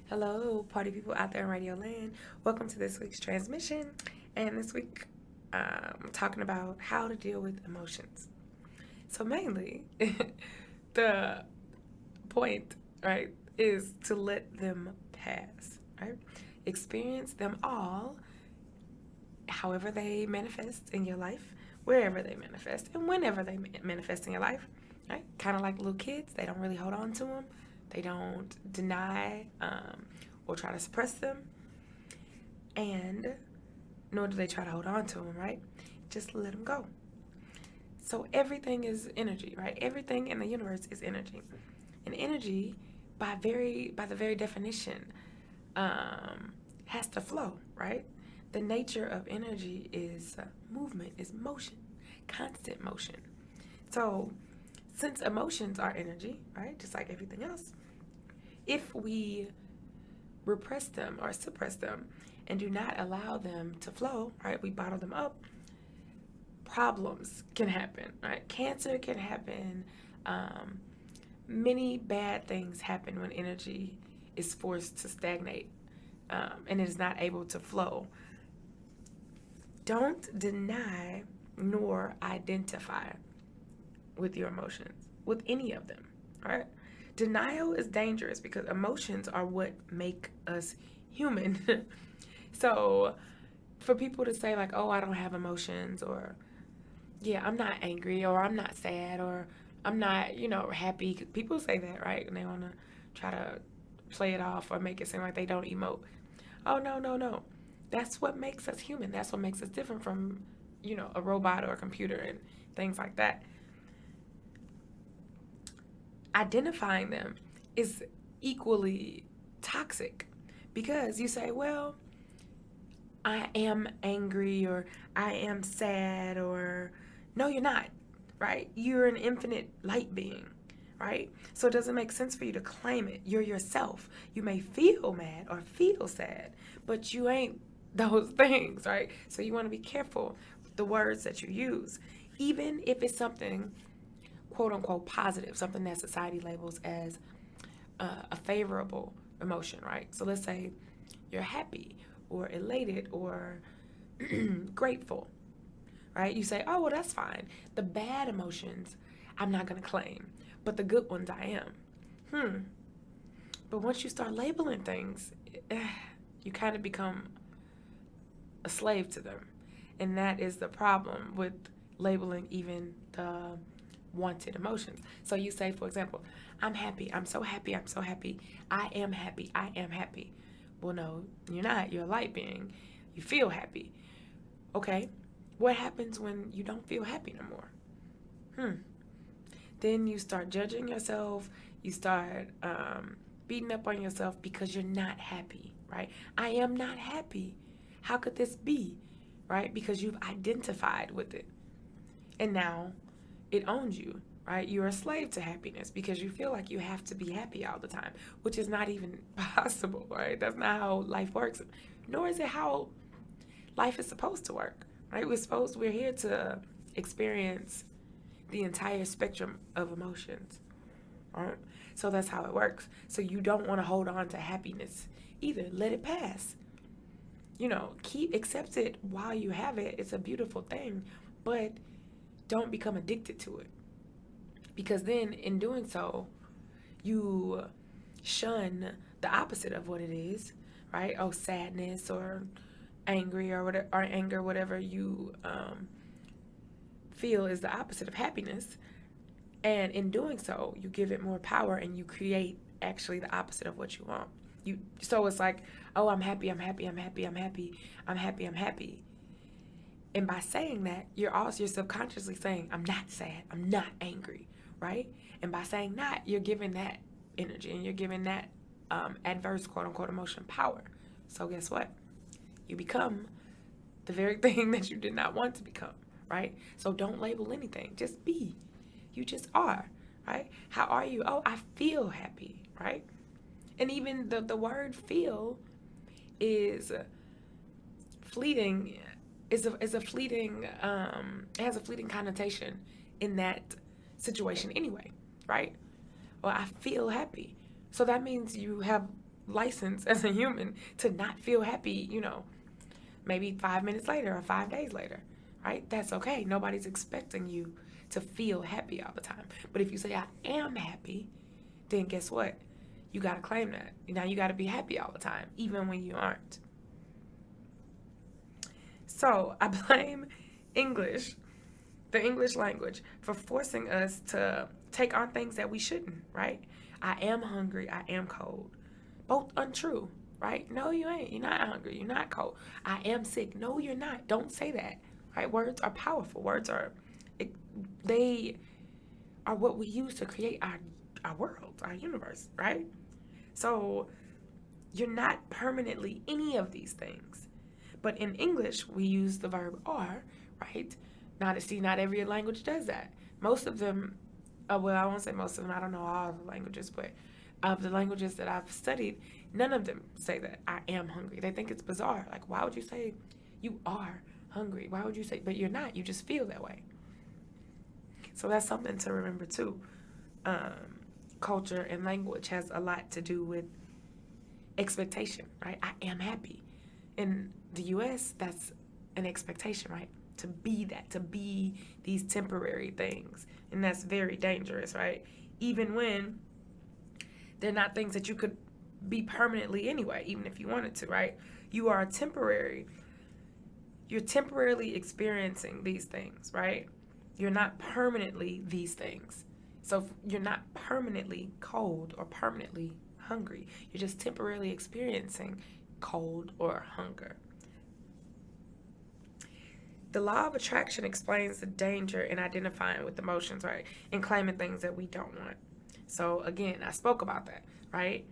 Hello, party people out there in Radio Land. Welcome to this week's transmission. And this week, I'm talking about how to deal with emotions. So, mainly, the point, right, is to let them pass, right? Experience them all, however they manifest in your life, wherever they manifest, and whenever they manifest in your life, right? Kind of like little kids, they don't really hold on to them, they don't deny or try to suppress them, and nor do they try to hold on to them, right? Just let them go. So everything is energy, right? Everything in the universe is energy, and energy, by the very definition, has to flow, right? The nature of energy is movement, is motion, constant motion. So, since emotions are energy, right, just like everything else, if we repress them or suppress them and do not allow them to flow, right, we bottle them up, problems can happen, right? Cancer can happen. Many bad things happen when energy is forced to stagnate and it is not able to flow. Don't deny nor identify with your emotions, with any of them, right? Denial is dangerous because emotions are what make us human. So, for people to say, like, oh, I don't have emotions, or yeah, I'm not angry, or I'm not sad, or I'm not, happy. People say that, right? And they want to try to play it off or make it seem like they don't emote. Oh, no, no, no. That's what makes us human. That's what makes us different from, a robot or a computer and things like that. Identifying them is equally toxic because you say, well, I am angry or I am sad, or no, you're not, right? You're an infinite light being, right? So it doesn't make sense for you to claim it. You're yourself. You may feel mad or feel sad, but you ain't those things, right? So you want to be careful with the words that you use, even if it's something quote unquote positive, something that society labels as a favorable emotion, right? So let's say you're happy or elated or grateful, right? You say, oh, well, that's fine. The bad emotions, I'm not going to claim, but the good ones I am. But once you start labeling things, you kind of become a slave to them. And that is the problem with labeling even the wanted emotions. So you say, for example, I'm happy. I'm so happy. I'm so happy. I am happy. I am happy. Well, no, you're not. You're a light being. You feel happy. Okay. What happens when you don't feel happy no more? Then you start judging yourself. You start beating up on yourself because you're not happy, right? I am not happy. How could this be, right? Because you've identified with it. And now it owns you, right? You're a slave to happiness because you feel like you have to be happy all the time, which is not even possible, right? That's not how life works, nor is it how life is supposed to work, right? We're here to experience the entire spectrum of emotions, right? So that's how it works. So you don't want to hold on to happiness either. Let it pass. Accept it while you have it. It's a beautiful thing, but don't become addicted to it, because then in doing so you shun the opposite of what it is, right? Oh, sadness or angry or whatever, or anger, whatever you feel is the opposite of happiness, and in doing so you give it more power and you create actually the opposite of what you want. So it's like, oh, I'm happy, I'm happy, I'm happy, I'm happy, I'm happy, I'm happy. And by saying that, you're subconsciously saying, I'm not sad, I'm not angry, right? And by saying that, you're giving that energy and you're giving that adverse quote unquote emotion power. So guess what? You become the very thing that you did not want to become, right? So don't label anything. Just be. You just are, right? How are you? Oh, I feel happy, right? And even the word feel is fleeting, is a fleeting, it has a fleeting connotation in that situation anyway, right? Well, I feel happy. So that means you have license as a human to not feel happy, maybe 5 minutes later or 5 days later, right? That's okay. Nobody's expecting you to feel happy all the time. But if you say, I am happy, then guess what? You got to claim that. Now you got to be happy all the time, even when you aren't. So I blame English, the English language, for forcing us to take on things that we shouldn't, right? I am hungry. I am cold. Both untrue, right? No, you ain't. You're not hungry. You're not cold. I am sick. No, you're not. Don't say that, right? Words are powerful. Words are, they are what we use to create our world, our universe, right? So you're not permanently any of these things. But in English, we use the verb are, right? Not every language does that. Most of them, well, I won't say most of them. I don't know all the languages, but of the languages that I've studied, none of them say that I am hungry. They think it's bizarre. Like, why would you say you are hungry? Why would you say, but you're not. You just feel that way. So that's something to remember too. Culture and language has a lot to do with expectation, right? I am happy. In the US, that's an expectation, right? To be that, to be these temporary things. And that's very dangerous, right? Even when they're not things that you could be permanently anyway, even if you wanted to, right? You are temporary. You're temporarily experiencing these things, right? You're not permanently these things. So you're not permanently cold or permanently hungry. You're just temporarily experiencing cold or hunger. The law of attraction explains the danger in identifying with emotions, right? And claiming things that we don't want. So again, I spoke about that, right?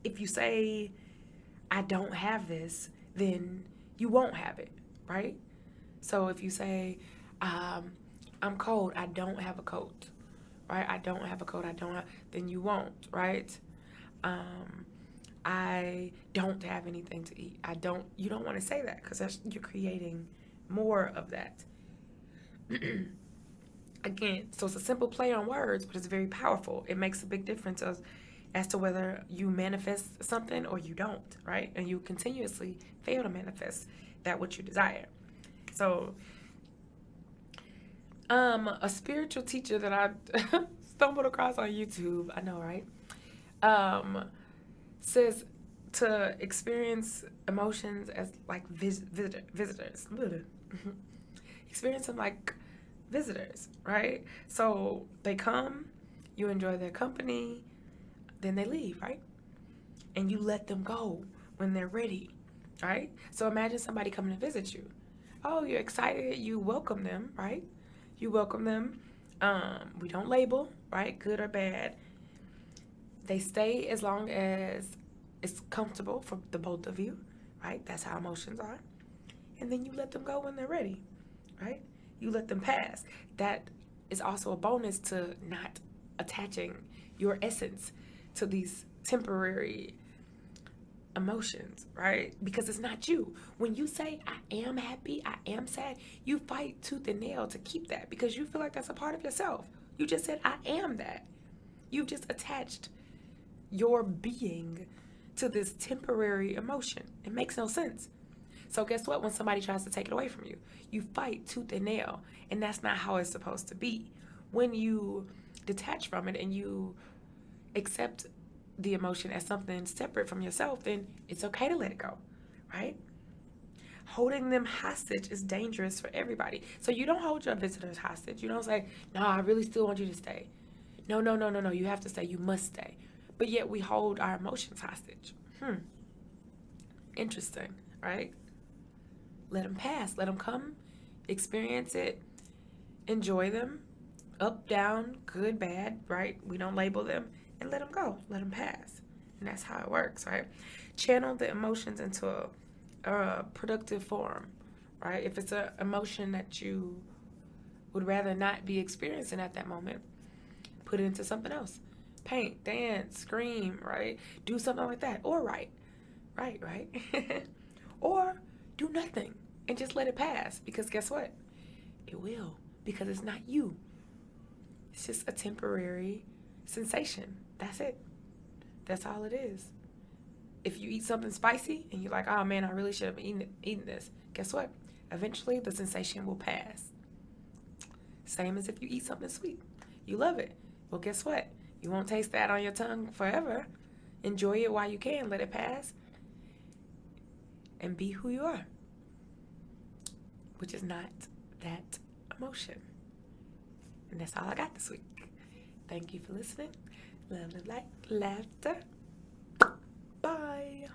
If you say, I don't have this, then you won't have it, right? So if you say, I'm cold, I don't have a coat, right? I don't have a coat, then you won't, right? I don't have anything to eat. You don't want to say that because you're creating more of that. Again, so it's a simple play on words, but it's very powerful. It makes a big difference as to whether you manifest something or you don't, right? And you continuously fail to manifest that which you desire. So, a spiritual teacher that I stumbled across on YouTube, I know, right? Says to experience emotions as like visitors. Experience them like visitors, right? So they come, you enjoy their company, then they leave, right? And you let them go when they're ready, right? So imagine somebody coming to visit you. Oh, you're excited, you welcome them, right? You welcome them. We don't label, right? Good or bad. They stay as long as it's comfortable for the both of you, right? That's how emotions are. And then you let them go when they're ready, right? You let them pass. That is also a bonus to not attaching your essence to these temporary emotions, right? Because it's not you. When you say, I am happy, I am sad, you fight tooth and nail to keep that because you feel like that's a part of yourself. You just said, I am that. You've just attached your being to this temporary emotion. It makes no sense. So guess what? When somebody tries to take it away from you, you fight tooth and nail, and that's not how it's supposed to be. When you detach from it and you accept the emotion as something separate from yourself, then it's okay to let it go, right? Holding them hostage is dangerous for everybody. So you don't hold your visitors hostage. You don't say, no, I really still want you to stay. No, you have to stay. You must stay. But yet we hold our emotions hostage. Interesting, right? Let them pass. Let them come, experience it, enjoy them, up, down, good, bad, right? We don't label them, and let them go. Let them pass. And that's how it works, right? Channel the emotions into a productive form, right? If it's an emotion that you would rather not be experiencing at that moment, put it into something else. Paint, dance, scream, right? Do something like that. Or write. Right. Or do nothing and just let it pass. Because guess what? It will. Because it's not you. It's just a temporary sensation. That's it. That's all it is. If you eat something spicy and you're like, oh man, I really should have eaten this, guess what? Eventually the sensation will pass. Same as if you eat something sweet. You love it. Well, guess what? You won't taste that on your tongue forever. Enjoy it while you can. Let it pass. And be who you are. Which is not that emotion. And that's all I got this week. Thank you for listening. Love, light, laughter. Bye.